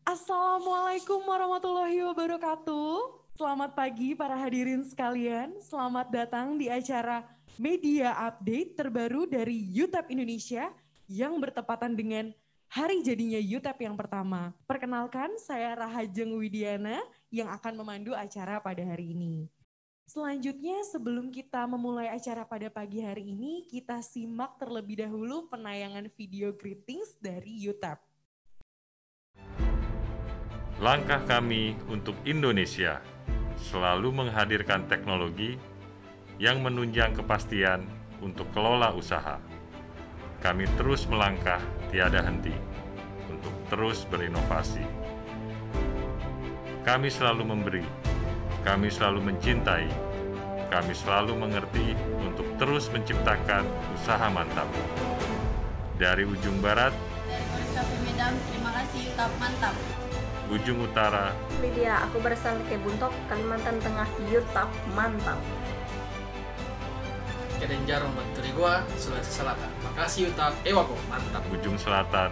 Assalamualaikum warahmatullahi wabarakatuh. Selamat pagi para hadirin sekalian. Selamat datang di acara media update terbaru dari UTEP Indonesia yang bertepatan dengan hari jadinya UTEP yang pertama. Perkenalkan, saya Rahajeng Widiana yang akan memandu acara pada hari ini. Selanjutnya, sebelum kita memulai acara pada pagi hari ini, kita simak terlebih dahulu penayangan video greetings dari UTEP. Langkah kami untuk Indonesia selalu menghadirkan teknologi yang menunjang kepastian untuk kelola usaha. Kami terus melangkah tiada henti untuk terus berinovasi. Kami selalu memberi, kami selalu mencintai, kami selalu mengerti untuk terus menciptakan usaha mantap. Dari ujung barat, dari Polres Cafe Medan, terima kasih UTEP mantap. ujung utara, Lydia, aku berasal dari Buntok, Kalimantan Tengah, UTEP mantap. Kedenjaro Manturigua, Sulawesi Selatan. Makasih UTEP Ewako, mantap. ujung selatan,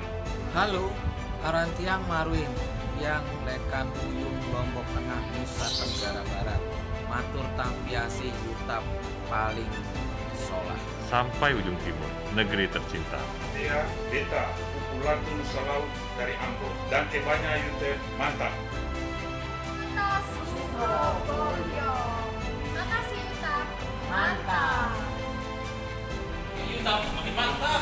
Halo, Arantiang Marwin yang Lekan Uyung Lombok Tengah Nusa Tenggara Barat. Matur tampiasi UTEP paling solah. sampai ujung timur, negeri tercinta. Dia Beta, pukulan Nusa Laut dari Ambon, dan kebanya UTEP mantap. Surabaya. Makasih UTEP mantap. UTEP makin mantap.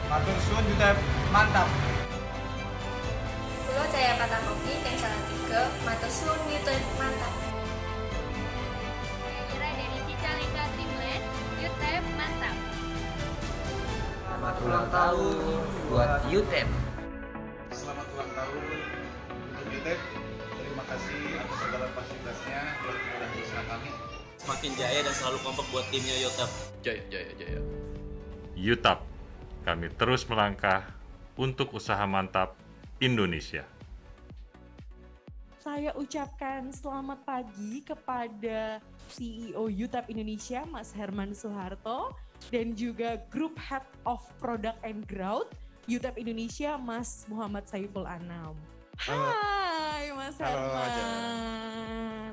Matur suwun UTEP mantap. Pulau Jaya Patakopi, Teng Salatiga, Matur suwun UTEP mantap. Kira dari Cicalengka Dreamland, UTEP mantap. Selamat ulang tahun buat UTEP. Selamat ulang tahun untuk UTEP. Terima kasih atas segala fasilitasnya buat kemudahan usaha kami. Semakin jaya dan selalu kompak buat timnya UTEP. Jaya, jaya, jaya. UTEP, kami terus melangkah untuk usaha mantap Indonesia. Saya ucapkan selamat pagi kepada CEO UTEP Indonesia, Mas Herman Suharto, dan juga Group Head of Product and Growth UTEP Indonesia, Mas Muhammad Saiful Anam. Halo. Hai Mas Halo, Herman.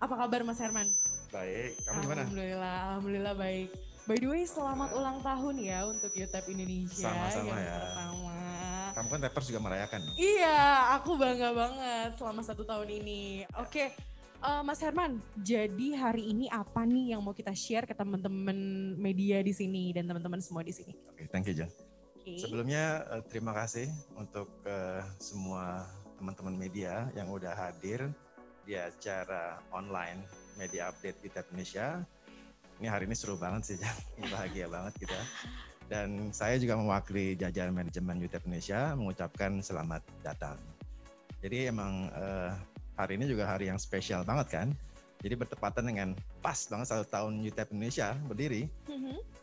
Apa kabar Mas Herman? Baik, kamu gimana? Alhamdulillah baik. By the way, selamat ulang tahun ya untuk UTEP Indonesia Sama-sama yang ya. pertama. Kamu kan rappers juga merayakan. Iya, aku bangga banget selama 1 tahun ini. Oke, Mas Herman, jadi hari ini apa nih yang mau kita share ke teman-teman media di sini dan teman-teman semua di sini? Oke, thank you Jan. Oke. Sebelumnya terima kasih untuk semua teman-teman media yang udah hadir di acara online media update UTEP Indonesia. Ini hari ini seru banget sih Jan, bahagia banget kita. Dan saya juga mewakili jajaran manajemen UTEP Indonesia mengucapkan selamat datang. Jadi emang hari ini juga hari yang spesial banget kan. Jadi bertepatan dengan pas banget 1 tahun UTEP Indonesia berdiri.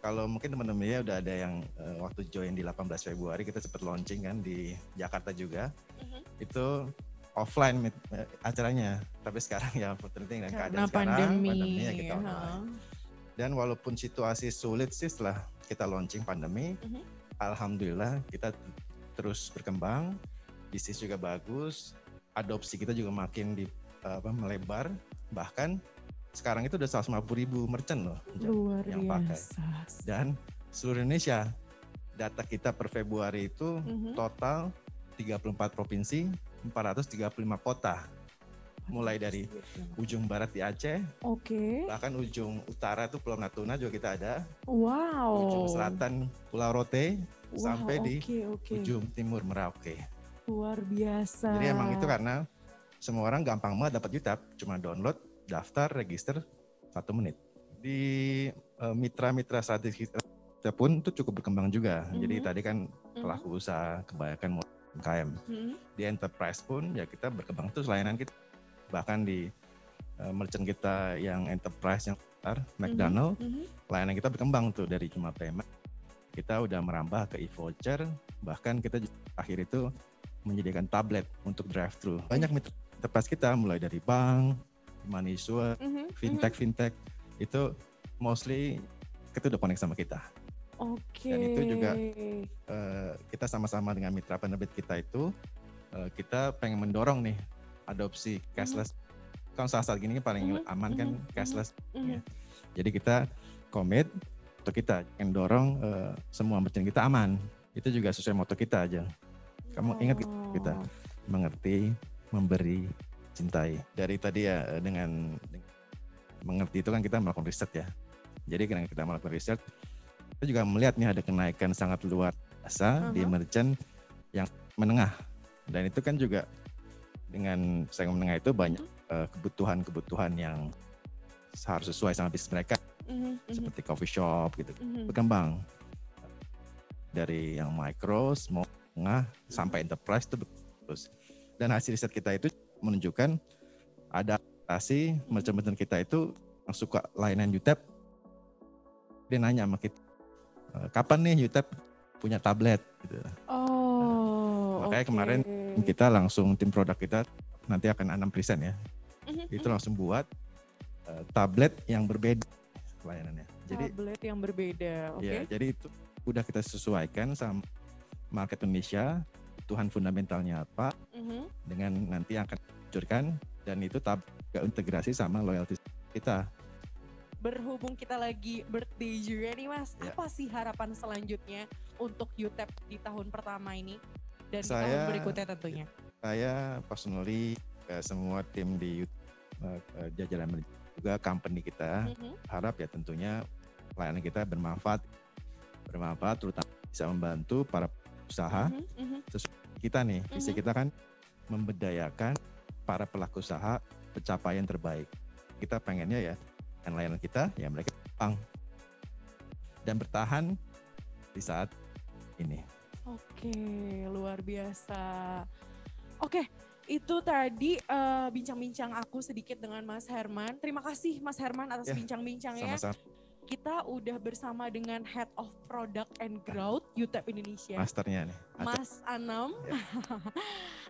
Kalau mungkin teman-teman ya udah ada yang waktu join di 18 Februari kita sempat launching kan di Jakarta juga. Itu offline acaranya. Tapi sekarang ya penting dan keadaan sekarang pandemi ya kita online. Dan walaupun situasi sulit sih setelah kita launching pandemi, alhamdulillah kita terus berkembang, bisnis juga bagus, adopsi kita juga makin melebar, bahkan sekarang itu udah 150.000 merchant loh Luar yang biasa. pakai. Dan seluruh Indonesia, data kita per Februari itu total 34 provinsi, 435 kota. Mulai dari ujung barat di Aceh, bahkan ujung utara itu Pulau Natuna juga kita ada. Wow. Ujung selatan Pulau Rote, sampai di ujung timur Merauke. Luar biasa. Jadi emang itu karena semua orang gampang banget dapat UTEP, cuma download, daftar, register 1 menit. Di mitra-mitra strategis kita pun itu cukup berkembang juga. Jadi tadi kan pelaku usaha kebanyakan UMKM. Di enterprise pun ya kita berkembang terus layanan kita. Bahkan di merchant kita yang enterprise yang besar, McDonald, layanan kita berkembang tuh dari cuma payment. Kita udah merambah ke e-voucher, bahkan kita akhir itu menyediakan tablet untuk drive-thru. Banyak mitra enterprise kita mulai dari bank, Maniswa, fintech itu mostly kita udah connect sama kita. Oke. Dan itu juga kita sama-sama dengan mitra penerbit kita itu kita pengen mendorong nih adopsi cashless. Kan saat gini paling aman kan cashless. Ya. Jadi kita komit untuk kita mendorong semua merchant kita aman. Itu juga sesuai moto kita aja. Kamu ingat kita mengerti, memberi, cintai. Dari tadi ya dengan mengerti itu kan kita melakukan riset ya. Jadi karena kita melakukan riset, kita juga melihat nih ada kenaikan sangat luar biasa di merchant yang menengah. Dan itu kan juga dengan segmen menengah itu banyak kebutuhan-kebutuhan yang harus sesuai sama bisnis mereka. Seperti coffee shop gitu. Berkembang. Dari yang micro, small, menengah, sampai enterprise itu terus. Dan hasil riset kita itu menunjukkan adaptasi merchant-merchant kita itu yang suka layanan UTAP. Dia nanya sama kita, kapan nih UTAP punya tablet? Gitu. Makanya kemarin kita langsung tim produk kita nanti akan 6 present ya. Itu langsung buat tablet yang berbeda layanannya. Jadi tablet yang berbeda, oke. Ya, jadi itu udah kita sesuaikan sama market Indonesia, kebutuhan fundamentalnya apa, dengan nanti yang akan diluncurkan dan itu integrasi sama loyalty kita. Berhubung kita lagi birthday juga nih Mas, apa sih harapan selanjutnya untuk UTAP di tahun pertama ini dan di tahun berikutnya tentunya? Saya personally semua tim di jajaran juga company kita harap ya tentunya layanan kita bermanfaat terutama bisa membantu para usaha. Kita nih, visi kita kan memberdayakan para pelaku usaha pencapaian terbaik. Kita pengennya ya dengan layanan kita ya mereka pang dan bertahan di saat ini. Oke, luar biasa. Oke, itu tadi bincang-bincang aku sedikit dengan Mas Herman. Terima kasih Mas Herman atas bincang-bincangnya. Sama-sama. Kita udah bersama dengan Head of Product and Growth UTAP Indonesia. Masternya nih. Mas Anam.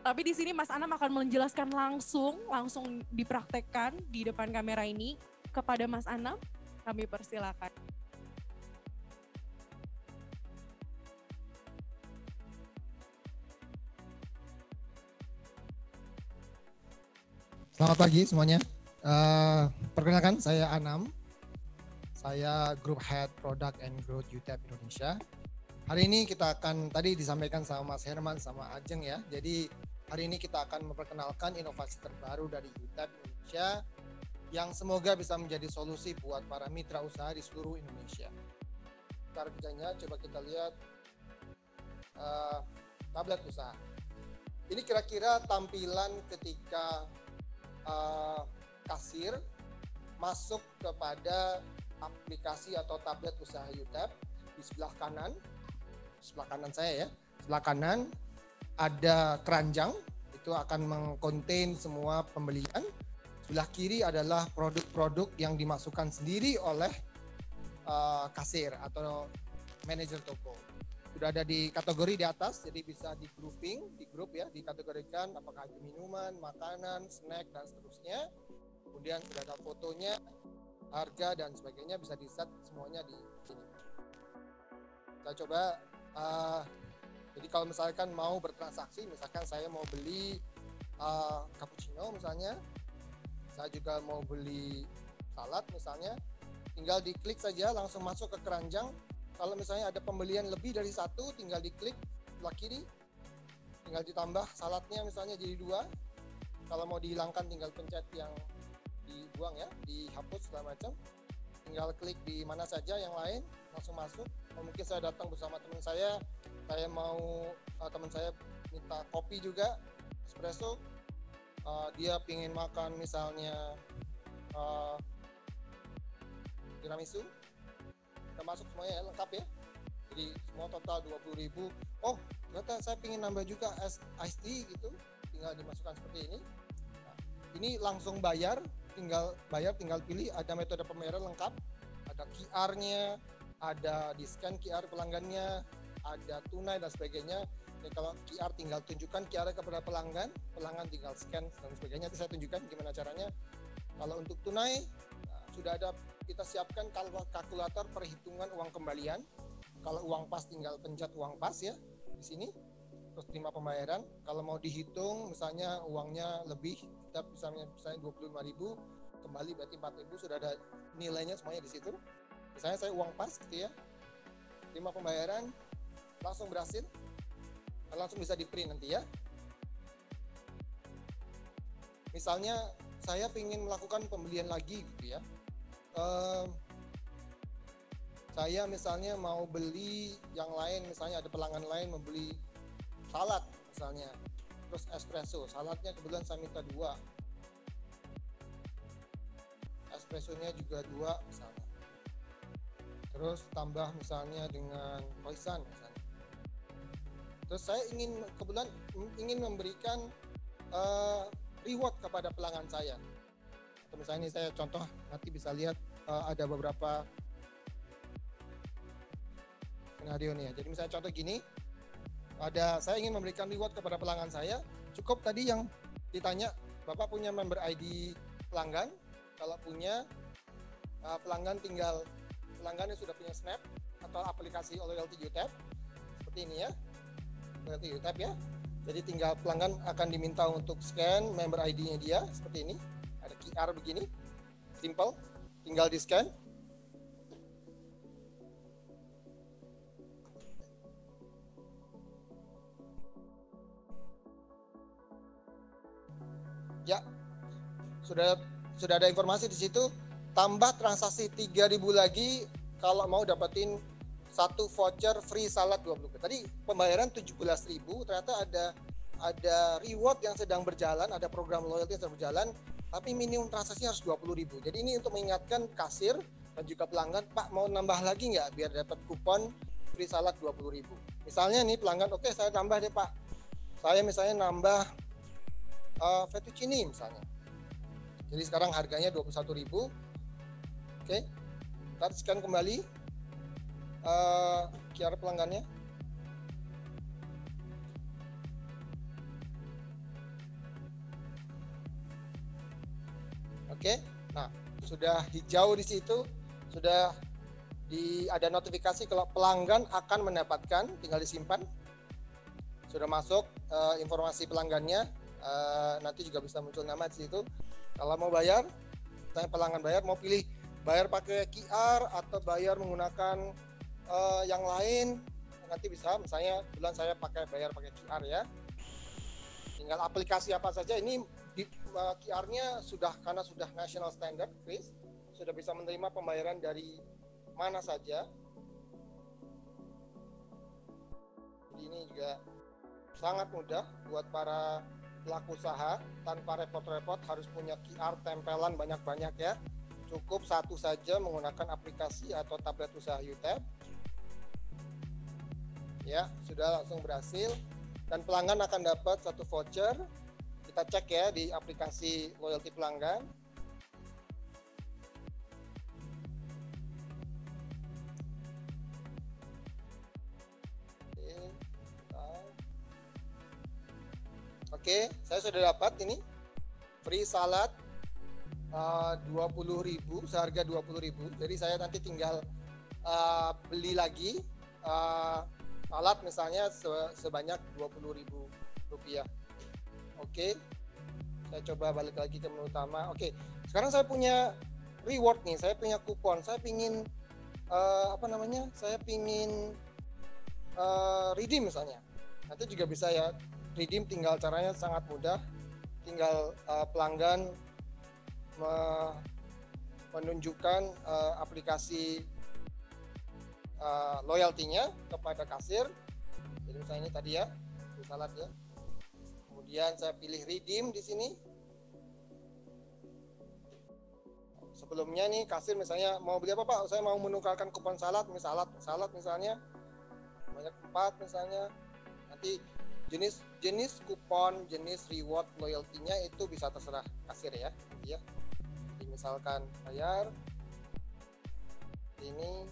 Tapi di sini Mas Anam akan menjelaskan langsung dipraktekkan di depan kamera ini. Kepada Mas Anam, kami persilakan. Selamat pagi semuanya. Perkenalkan saya Anam. Saya Group Head Product and Growth UTAP Indonesia. Hari ini kita akan, tadi disampaikan sama Mas Herman sama Ajeng ya. Jadi hari ini kita akan memperkenalkan inovasi terbaru dari UTAP Indonesia yang semoga bisa menjadi solusi buat para mitra usaha di seluruh Indonesia. Kerjanya coba kita lihat tablet usaha. Ini kira-kira tampilan ketika kasir masuk kepada aplikasi atau tablet usaha UTAP. Di sebelah kanan saya ya, sebelah kanan ada keranjang, itu akan mengkontain semua pembelian. Sebelah kiri adalah produk-produk yang dimasukkan sendiri oleh kasir atau manajer toko. Sudah ada di kategori di atas, jadi bisa di grup ya, dikategorikan apakah itu minuman, makanan, snack dan seterusnya. Kemudian sudah ada fotonya, harga dan sebagainya, bisa di-set semuanya di sini. Saya coba, jadi kalau misalkan mau bertransaksi, misalkan saya mau beli cappuccino misalnya, saya juga mau beli salad misalnya, tinggal diklik saja langsung masuk ke keranjang. Kalau misalnya ada pembelian lebih dari satu, tinggal diklik sebelah kiri, tinggal ditambah saladnya misalnya jadi 2. Kalau mau dihilangkan tinggal pencet yang dibuang ya, dihapus segala macam. Tinggal klik di mana saja yang lain, langsung masuk. Mungkin saya datang bersama teman saya mau teman saya minta kopi juga, espresso. Dia pingin makan misalnya tiramisu. Udah masuk semuanya ya, lengkap ya. Jadi semua total 20.000. Oh, ternyata saya pingin nambah juga iced tea gitu. Tinggal dimasukkan seperti ini. Nah, ini langsung bayar, tinggal pilih, ada metode pembayaran lengkap, ada QR-nya, ada di-scan QR pelanggannya, ada tunai dan sebagainya. Jadi kalau QR tinggal tunjukkan QR kepada pelanggan tinggal scan dan sebagainya. Nanti saya tunjukkan gimana caranya. Kalau untuk tunai sudah ada, kita siapkan kalkulator perhitungan uang kembalian. Kalau uang pas tinggal pencet uang pas ya di sini. terus terima pembayaran. Kalau mau dihitung misalnya uangnya lebih, kita misalnya 25.000, kembali berarti 4.000, sudah ada nilainya semuanya di situ. Misalnya saya uang pas gitu ya, terima pembayaran, langsung berhasil, dan langsung bisa di print nanti ya. Misalnya saya ingin melakukan pembelian lagi gitu ya, saya misalnya mau beli yang lain, misalnya ada pelanggan lain membeli salad misalnya, terus espresso, saladnya kebetulan saya minta 2, espressonya juga 2 misalnya, terus tambah misalnya dengan croissant misalnya. Terus saya kebetulan ingin memberikan reward kepada pelanggan saya. Atau misalnya ini saya contoh, nanti bisa lihat ada beberapa skenario nih ya. Jadi misalnya contoh gini, saya ingin memberikan reward kepada pelanggan saya. Cukup tadi yang ditanya, Bapak punya member ID pelanggan? Kalau punya, pelanggan yang sudah punya Snap atau aplikasi Loyalty UTAP, seperti ini ya, Loyalty UTAP ya. Jadi tinggal pelanggan akan diminta untuk scan member ID-nya dia, seperti ini. Ada QR begini, simple, tinggal di scan. Ya, sudah ada informasi di situ. Tambah transaksi 3.000 lagi kalau mau dapetin 1 voucher free salad 20. Tadi pembayaran 17.000, ternyata ada reward yang sedang berjalan, ada program loyalty yang sedang berjalan, tapi minimum transaksi harus 20.000. Jadi ini untuk mengingatkan kasir dan juga pelanggan, Pak mau nambah lagi nggak biar dapat kupon free salad 20.000. Misalnya nih pelanggan, oke saya tambah deh Pak. Saya misalnya nambah fettuccine misalnya. Jadi sekarang harganya 21.000. Oke. Kita scan kembali QR pelanggannya. Oke. Nah, sudah hijau di situ, sudah ada notifikasi kalau pelanggan akan mendapatkan, tinggal disimpan. Sudah masuk informasi pelanggannya. Nanti juga bisa muncul nama di situ. Kalau mau bayar, saya pelanggan bayar, mau pilih bayar pakai QR atau bayar menggunakan yang lain, nanti bisa. Misalnya bulan saya bayar pakai QR ya. Tinggal aplikasi apa saja. Ini QR-nya karena sudah national standard, Chris, sudah bisa menerima pembayaran dari mana saja. Jadi ini juga sangat mudah buat para pelaku usaha, tanpa repot-repot harus punya QR tempelan banyak-banyak ya. Cukup satu saja menggunakan aplikasi atau tablet usaha UTAP. Ya, sudah langsung berhasil. Dan pelanggan akan dapat 1 voucher. Kita cek ya di aplikasi loyalty pelanggan. Oke, saya sudah dapat ini free salad 20.000, seharga 20.000. Jadi saya nanti tinggal beli lagi salad misalnya sebanyak 20.000 rupiah. Oke, saya coba balik lagi ke menu utama. Oke, sekarang saya punya reward nih, saya punya kupon, saya pingin saya pingin redeem misalnya. Nanti juga bisa ya. Redeem tinggal caranya sangat mudah, tinggal pelanggan menunjukkan aplikasi loyalty-nya kepada kasir. Jadi misalnya ini tadi ya, di salad ya. Kemudian saya pilih redeem di sini. Sebelumnya nih kasir misalnya mau beli apa Pak? Saya mau menukarkan kupon salad misalnya banyak 4 misalnya. Nanti jenis kupon, jenis reward loyalty-nya itu bisa terserah kasir ya. Jadi misalkan bayar ini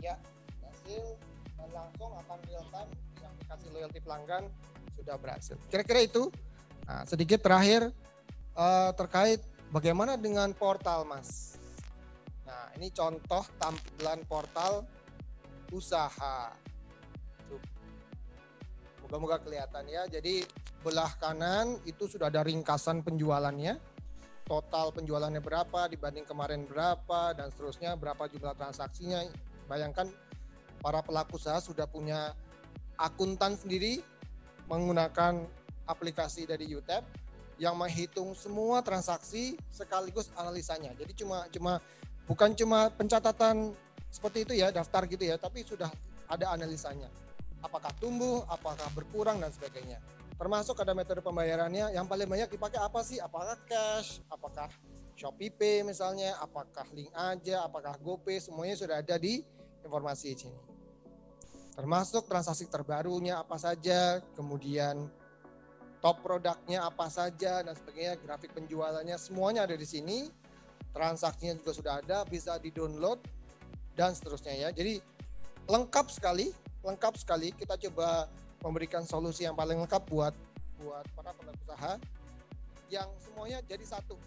ya hasil dan langsung akan real time di aplikasi loyalty pelanggan sudah berhasil. Kira-kira itu. Nah, sedikit terakhir terkait bagaimana dengan portal Mas. Nah, ini contoh tampilan portal usaha. Moga-moga kelihatan ya. Jadi belah kanan itu sudah ada ringkasan penjualannya. Total penjualannya berapa dibanding kemarin berapa dan seterusnya, berapa jumlah transaksinya. Bayangkan para pelaku usaha sudah punya akuntan sendiri menggunakan aplikasi dari UTAP yang menghitung semua transaksi sekaligus analisanya. Jadi bukan cuma pencatatan seperti itu ya, daftar gitu ya, tapi sudah ada analisanya. Apakah tumbuh, apakah berkurang dan sebagainya. Termasuk ada metode pembayarannya yang paling banyak dipakai apa sih? Apakah cash, apakah Shopee Pay misalnya, apakah link aja, apakah GoPay, semuanya sudah ada di informasi ini. Termasuk transaksi terbarunya apa saja, kemudian top produknya apa saja dan sebagainya, grafik penjualannya semuanya ada di sini. Transaksinya juga sudah ada, bisa di-download dan seterusnya ya. Jadi lengkap sekali. Kita coba memberikan solusi yang paling lengkap buat para pelaku usaha yang semuanya jadi satu.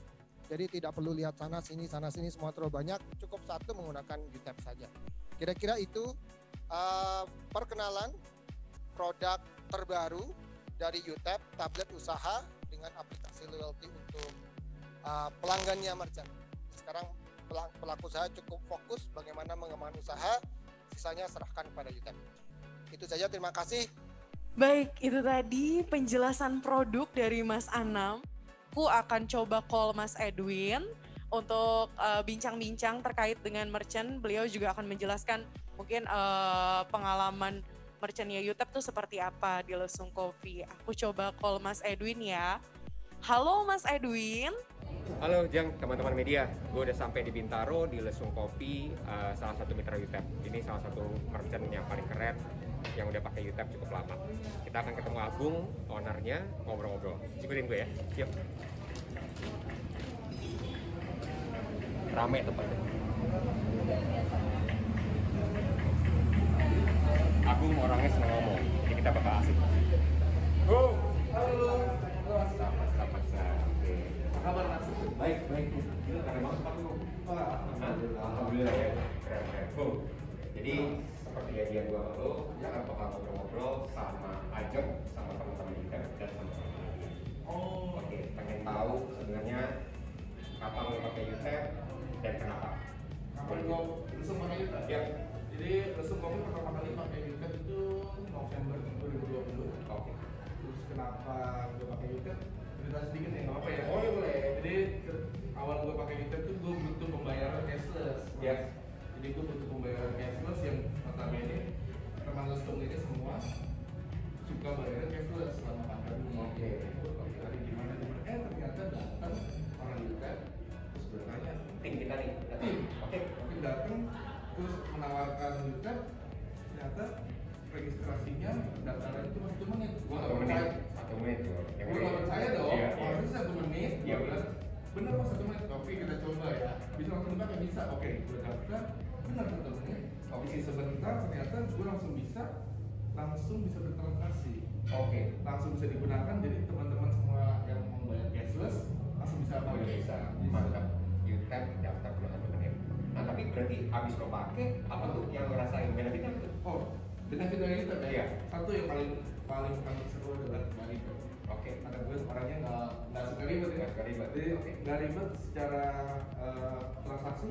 Jadi tidak perlu lihat sana sini semua terlalu banyak, cukup satu menggunakan UTAP saja. Kira-kira itu perkenalan produk terbaru dari UTAP, tablet usaha dengan aplikasi loyalty untuk pelanggannya merchant. Sekarang pelaku usaha cukup fokus bagaimana mengembangkan usaha, sisanya serahkan kepada UTAP. Itu saja, terima kasih. Baik, itu tadi penjelasan produk dari Mas Anam. Aku akan coba call Mas Edwin untuk bincang-bincang terkait dengan merchant. Beliau juga akan menjelaskan mungkin pengalaman merchantnya UTAP itu seperti apa di Lesung Coffee. Aku coba call Mas Edwin ya. Halo Mas Edwin. Halo Jang, teman-teman media. Gue udah sampai di Bintaro, di Lesung Coffee, salah satu mitra UTAP. Ini salah satu merchant yang paling keren, yang udah pakai UTAP cukup lama. Kita akan ketemu Agung, ownernya, ngobrol-ngobrol. Ikutin gue ya, yuk. Rame tempatnya. Agung orangnya seneng ngomong, jadi kita bakal asik. Go! Halo! Sama-sama. Apa kabar Mas? Baik. Karena banget Pak Agung. Alhamdulillah ya. Keren. Jadi seperti janjian gua sama lo, kita bakal ngobrol-ngobrol sama Ajeng, sama teman-teman kita dan sama teman-teman. Oke, pengen tahu sebenarnya kapan lo pakai UTAP dan kenapa? Kapan gua langsung pakai UTAP? Ya. Jadi Lesung Coffee pertama kali pakai UTAP itu November 2020. Oke. Terus kenapa gua pakai UTAP? Cerita sedikit nih, nggak apa ya? Oh iya boleh. Jadi awal gua pakai UTAP itu gua butuh pembayaran cashless. Yes. Jadi gue butuh pembayaran cashless yang notabene teman Lesung ini semua suka bayar cashless selama pandemi. Oke. Dari gimana? Ternyata datang orang UTAP terus bertanya. Tim kita nih. Oke. Datang terus menawarkan UTAP, ternyata registrasinya daftaran itu 1 menit. Gua nggak percaya. 1 menit. Gua nggak percaya dong. Harusnya 1 menit. Iya. Bener kok 1 menit. Oke, kita coba ya. Bisa langsung dipakai, bisa. Oke, gue daftar. Bener 1 menit. Oke, sebentar ternyata gue langsung bisa bertransaksi. Oke, langsung bisa digunakan. Jadi teman-teman semua yang mau bayar cashless langsung bisa pakai. Bisa. Mantap. UTAP daftar cuma 1 menit. Nah tapi berarti habis lo pakai apa tuh yang lo rasain benefitnya itu? Oh, benefit dari UTAP ya? Iya. Satu yang paling seru adalah nggak ribet. Oke. Karena gue orangnya nggak suka ribet ya. Jadi nggak ribet secara transaksi.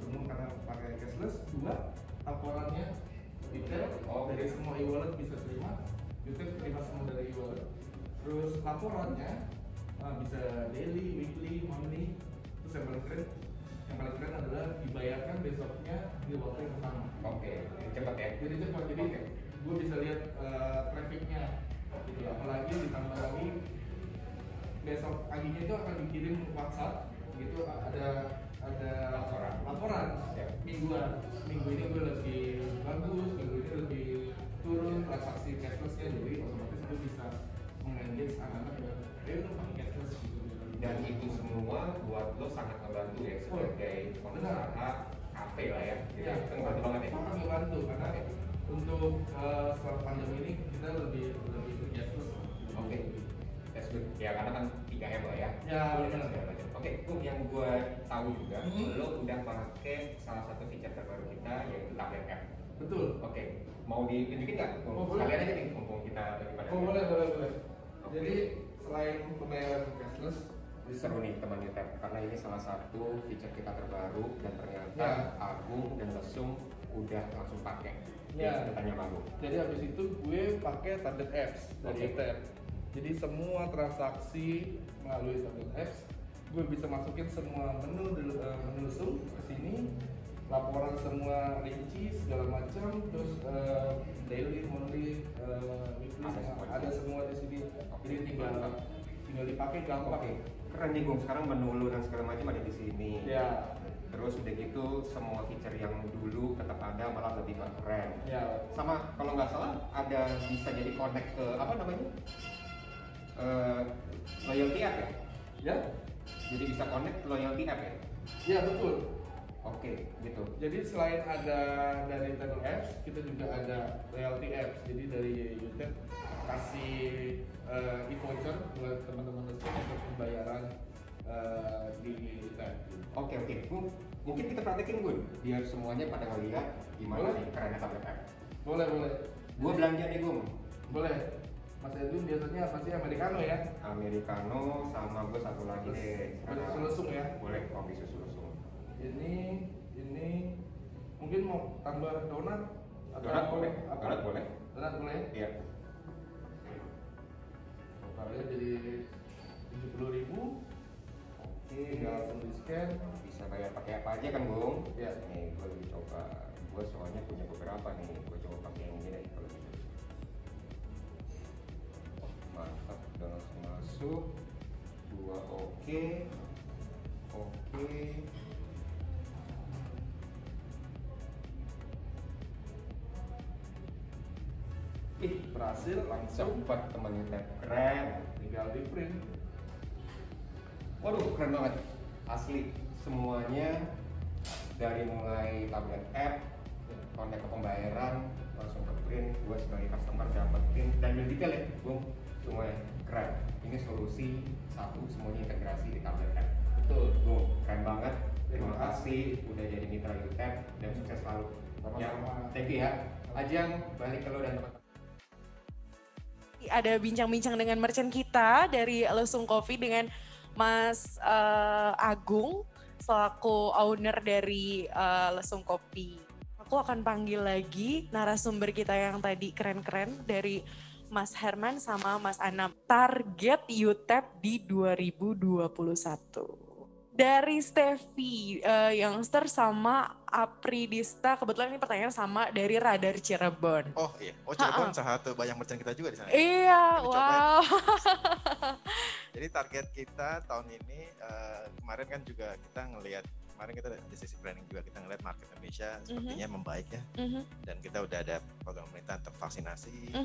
Sebelum karena pakai cashless. 2, laporannya detail. Dari semua e-wallet bisa terima. UTAP terima semua dari e-wallet. Terus laporannya bisa daily, weekly, monthly. Terus yang paling keren adalah dibayarkan besoknya di waktu yang sama. Oke, jadi cepat ya? Jadi cepat, jadi gue bisa lihat trafficnya gitu. Apalagi ditambah lagi besok paginya itu akan dikirim WhatsApp gitu, ada laporan mingguan. Minggu ini gue lagi bagus, minggu ini lebih turun transaksi cashlessnya, jadi otomatis gue bisa mengengage anak-anak dan ayo dong pakai cashless gitu. Dan itu semua buat lo sangat membantu ya sebagai pengusaha kafe lah ya. Iya, membantu banget ya. Sangat membantu karena untuk setelah pandemi ini kita lebih cashless. Oke. That's good. Ya karena kan 3M lah ya. Ya benar. Oke. Oke, Bung, yang gue tahu juga, lo udah pakai salah satu feature terbaru kita yaitu tablet app. Betul. Oke, mau ditunjukin nggak? Sekalian aja nih, mumpung kita daripada. Boleh. Jadi selain pembayaran cashless, seru nih teman UTEP, karena ini salah satu feature kita terbaru dan ternyata Agung dan Lesung udah langsung pakai. Ya. Kita tanya Agung. Jadi habis itu gue pakai tablet apps dari UTEP. Jadi semua transaksi melalui tablet apps, gue bisa masukin semua menu Lesung ke sini, laporan semua rinci segala macam, terus daily, monthly, weekly, ada semua di sini. Jadi tinggal dipakai gampang. Keren nih Bung, sekarang menu lu dan segala macam ada di sini. Ya. Terus udah gitu semua feature yang dulu tetap ada malah lebih keren. Ya. Sama kalau nggak salah ada bisa jadi connect ke apa namanya? Loyalty app ya? Ya. Jadi bisa connect ke loyalty app ya? Ya betul. Oke, gitu. Jadi selain ada dari Table Apps, kita juga ada loyalty apps. Jadi dari YouTube kasih e-voucher buat teman-teman lesung untuk pembayaran di YouTube. Oke, Bung, mungkin kita praktekin Bun, biar semuanya pada ngeliat gimana nih kerennya tablet app. Boleh. Gua belanja nih Bung. Boleh. Mas Edwin biasanya apa sih, americano ya? Americano sama gue satu lagi deh. Susu lesung ya? Boleh, kopi susu lesung. Ini mungkin mau tambah donat atau Donat boleh. apa? Donat boleh? Iya. Totalnya jadi 70.000. Oke, tinggal langsung di scan. Bisa bayar pakai apa aja kan Bung? Iya. Nih gue lagi coba. Gue soalnya punya beberapa nih. Gue coba pakai yang ini deh kalau gitu. Mantap, udah langsung masuk. 2 oke. Ih, berhasil langsung. Cepat teman UTEP, keren. Tinggal di print. Waduh, keren banget. Asli, semuanya dari mulai tablet app, connect ke pembayaran, langsung ke print. Gue sebagai customer dapetin dan detail ya, Bung. Semuanya keren. Ini solusi satu, semuanya integrasi di tablet app. Betul. Bung, keren banget. Terima kasih udah jadi mitra UTEP dan sukses selalu. Ya, thank you ya. Ajang, balik ke lo dan teman-teman. Ada bincang-bincang dengan merchant kita dari Lesung Coffee dengan Mas Agung selaku owner dari Lesung Coffee. Aku akan panggil lagi narasumber kita yang tadi keren-keren dari Mas Herman sama Mas Anam. Target UTEP di 2021. Dari Steffi, Youngster sama Apridista, kebetulan ini pertanyaan sama dari Radar Cirebon. Oh iya, Cirebon salah satu banyak merchant kita juga di sana. Iya, wow. Jadi target kita tahun ini, kemarin kan juga kita ngelihat, kemarin kita di sisi planning juga kita ngelihat market Indonesia sepertinya membaik ya. Dan kita udah ada program pemerintah untuk vaksinasi.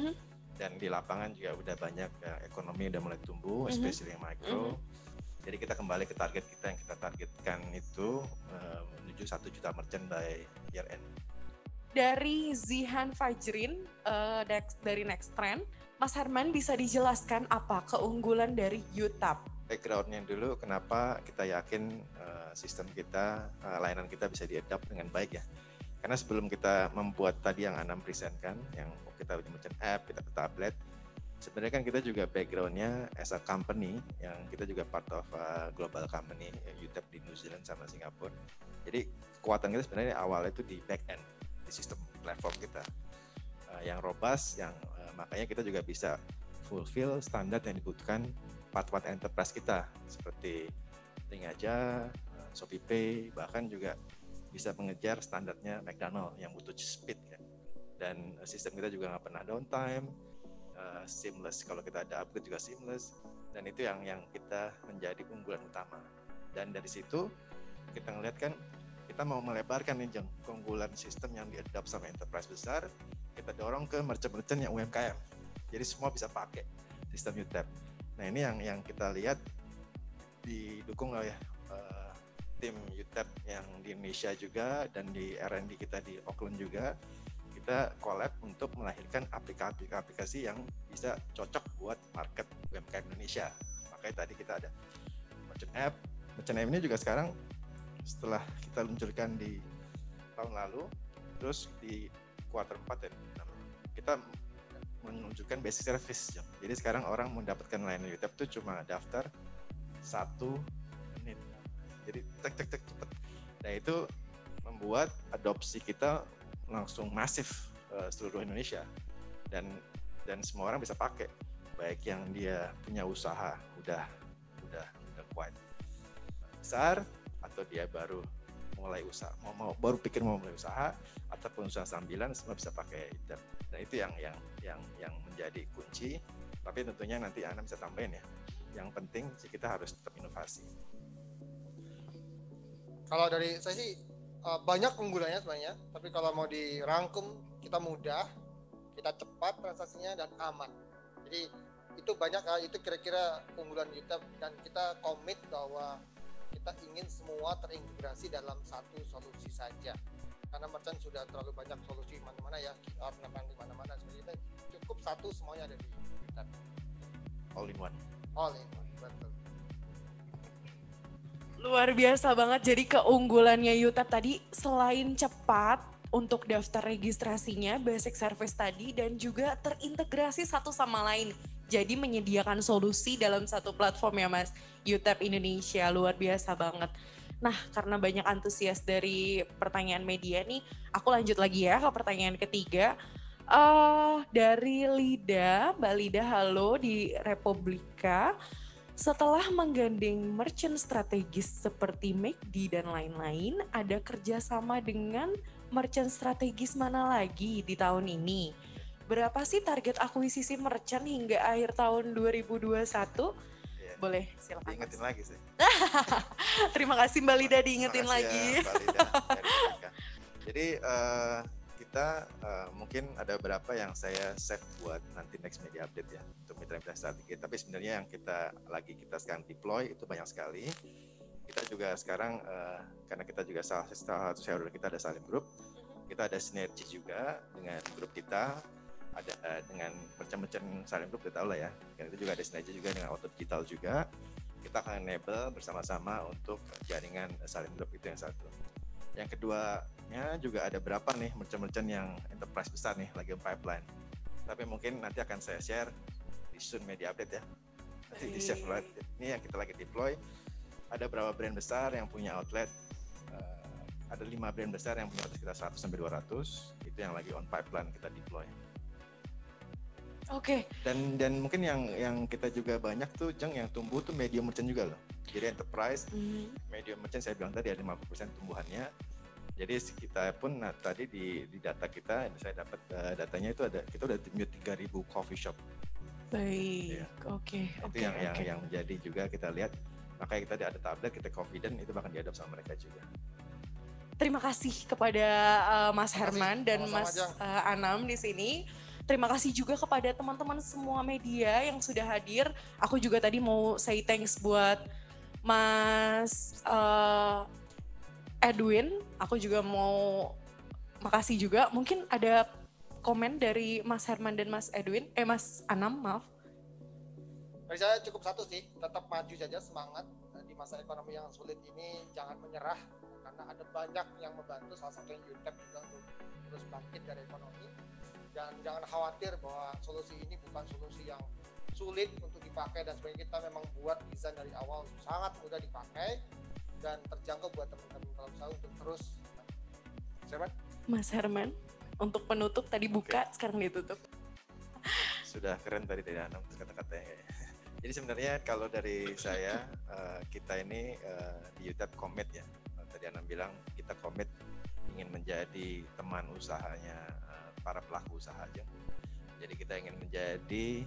Dan di lapangan juga udah banyak ekonomi udah mulai tumbuh, especially yang mikro. Jadi kita kembali ke target kita yang kita targetkan itu menuju 1 juta merchant by year end. Dari Zihan Fajrin dari Next Trend, Mas Herman bisa dijelaskan apa keunggulan dari UTAP? Backgroundnya dulu kenapa kita yakin sistem kita, layanan kita bisa di-adapt dengan baik ya. Karena sebelum kita membuat tadi yang Anam presentkan, yang kita udah merchant app, kita ke tablet, sebenarnya kan kita juga backgroundnya as a company, yang kita juga part of global company, UTEP di New Zealand sama Singapura. Jadi kekuatan kita sebenarnya awalnya itu di back end, di sistem platform kita yang robust, yang makanya kita juga bisa fulfill standar yang dibutuhkan part-part enterprise kita seperti Lingaja, ShopeePay, bahkan juga bisa mengejar standarnya McDonald yang butuh speed kan. Dan sistem kita juga nggak pernah downtime, seamless, kalau kita ada upgrade juga seamless, dan itu yang kita menjadi unggulan utama. Dan dari situ kita ngeliat kan kita mau melebarkan nih keunggulan sistem yang di-adopt sama enterprise besar, kita dorong ke merchant-merchant yang UMKM, jadi semua bisa pakai sistem UTEP. Nah ini yang kita lihat didukung oleh tim UTEP yang di Indonesia juga, dan di R&D kita di Auckland juga. Kita collab untuk melahirkan aplikasi yang bisa cocok buat market UMKM Indonesia. Makanya tadi kita ada merchant app, Merchant ini juga sekarang setelah kita luncurkan di tahun lalu, terus di kuartal 4 ya, kita menunjukkan basic service. Jadi sekarang orang mendapatkan layanan UTAP itu cuma daftar 1 menit. Jadi tek cepet. Nah itu membuat adopsi kita langsung masif seluruh Indonesia dan semua orang bisa pakai, baik yang dia punya usaha udah kuat besar atau dia baru mulai usaha baru pikir mau mulai usaha ataupun usaha sambilan, semua bisa pakai UTAP. Nah itu yang menjadi kunci. Tapi tentunya nanti Ana bisa tambahin ya. Yang penting sih kita harus tetap inovasi. Kalau dari saya sih banyak keunggulannya sebenarnya, tapi kalau mau dirangkum, kita mudah, kita cepat transaksinya dan aman. Jadi itu banyak, itu kira-kira keunggulan kita, dan kita komit bahwa kita ingin semua terintegrasi dalam satu solusi saja. Karena merchant sudah terlalu banyak solusi mana-mana ya, QR di mana-mana. Sebenarnya cukup satu, semuanya ada di kita. All in one. All in one, betul. Luar biasa banget. Jadi keunggulannya UTAP tadi selain cepat untuk daftar registrasinya, basic service tadi, dan juga terintegrasi satu sama lain. Jadi menyediakan solusi dalam satu platform ya Mas, UTAP Indonesia. Luar biasa banget. Nah karena banyak antusias dari pertanyaan media nih, aku lanjut lagi ya ke pertanyaan ketiga. Dari Lida, Mbak Lida, halo di Republika. Setelah menggandeng merchant strategis seperti McD dan lain-lain, ada kerjasama dengan merchant strategis mana lagi di tahun ini? Berapa sih target akuisisi merchant hingga akhir tahun 2021? Ya, boleh, silakan. Diingetin lagi sih. Terima kasih Mbak Lida diingetin lagi. Ya, Mbak Lida. Jadi kita mungkin ada beberapa yang saya save buat nanti next media update ya, untuk mitra-mitra strategi. Tapi sebenarnya yang kita sekarang deploy itu banyak sekali. Kita juga sekarang karena kita juga salah satu shareholder kita ada Salim Group, kita ada sinergi juga dengan grup kita, ada dengan merchant-merchant Salim Group, kita tahu lah ya. Dan itu juga ada sinergi juga dengan Auto Digital juga. Kita akan enable bersama-sama untuk jaringan Salim Group, itu yang satu. Yang keduanya juga ada berapa nih merchant-merchant yang enterprise besar nih lagi pipeline. Tapi mungkin nanti akan saya share di soon media update ya. Nanti di share ini yang kita lagi deploy. Ada berapa brand besar yang punya outlet. Ada 5 brand besar yang punya sekitar 100 sampai 200. Itu yang lagi on pipeline kita deploy. Oke. Dan mungkin yang kita juga banyak tuh yang tumbuh tuh medium merchant juga loh. Jadi enterprise, medium merchant saya bilang tadi ada 50% tumbuhannya. Jadi kita pun tadi di data kita, saya dapat datanya itu kita udah mute 3.000 coffee shop. Baik, ya. Oke. Itu yang menjadi juga kita lihat. Makanya kita ada tablet, kita confident itu bakal diadop sama mereka juga. Terima kasih kepada Mas Herman dan Mas Anam di sini. Terima kasih juga kepada teman-teman semua media yang sudah hadir. Aku juga tadi mau say thanks buat Mas Edwin. Aku juga mau makasih juga. Mungkin ada komen dari Mas Herman dan Mas Edwin. Mas Anam, maaf. Dari saya cukup satu sih, tetap maju saja, semangat. Di masa ekonomi yang sulit ini jangan menyerah. Karena ada banyak yang membantu, salah satunya UTAP juga untuk terus bangkit dari ekonomi. Dan jangan khawatir bahwa solusi ini bukan solusi yang sulit untuk dipakai, dan sebenarnya kita memang buat desain dari awal sangat mudah dipakai dan terjangkau buat teman-teman usaha untuk terus. Siapa? Mas Herman, untuk penutup tadi buka, sekarang ditutup. Sudah keren tadi Anam kata-katanya. Jadi sebenarnya kalau dari saya, kita ini di UTAP komit ya. Tadi Anam bilang kita komit ingin menjadi teman usahanya para pelaku usaha aja. Jadi kita ingin menjadi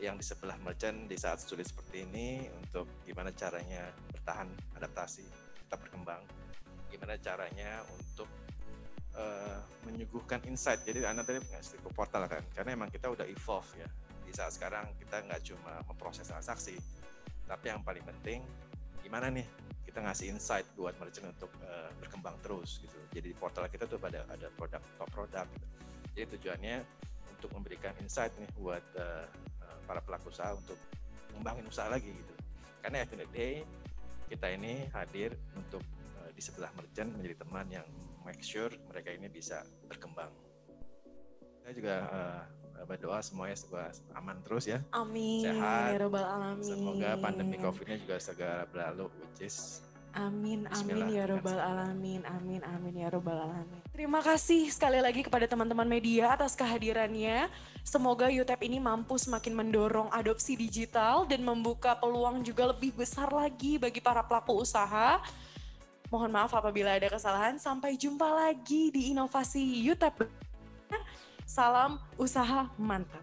yang di sebelah merchant di saat sulit seperti ini, untuk gimana caranya bertahan, adaptasi, tetap berkembang. Gimana caranya untuk menyuguhkan insight. Jadi Anda tadi ngasih ke portal kan, karena emang kita udah evolve ya. Di saat sekarang kita nggak cuma memproses transaksi, tapi yang paling penting gimana nih kita ngasih insight buat merchant untuk berkembang terus gitu. Jadi di portal kita tuh ada produk, top produk gitu. Jadi tujuannya untuk memberikan insight nih buat para pelaku usaha untuk mengembangin usaha lagi gitu. Karena at the end of the day kita ini hadir untuk di sebelah merchant menjadi teman yang make sure mereka ini bisa berkembang. Saya juga berdoa semuanya aman terus ya. Amin. Sehat. Ya Rabbal Alamin. Semoga pandemi COVID-nya juga segera berlalu, which is amin, amin ya Rabbal Alamin, amin, amin ya Rabbal Alamin. Terima kasih sekali lagi kepada teman-teman media atas kehadirannya. Semoga UTEP ini mampu semakin mendorong adopsi digital dan membuka peluang juga lebih besar lagi bagi para pelaku usaha. Mohon maaf apabila ada kesalahan. Sampai jumpa lagi di Inovasi UTEP. Salam usaha mantap.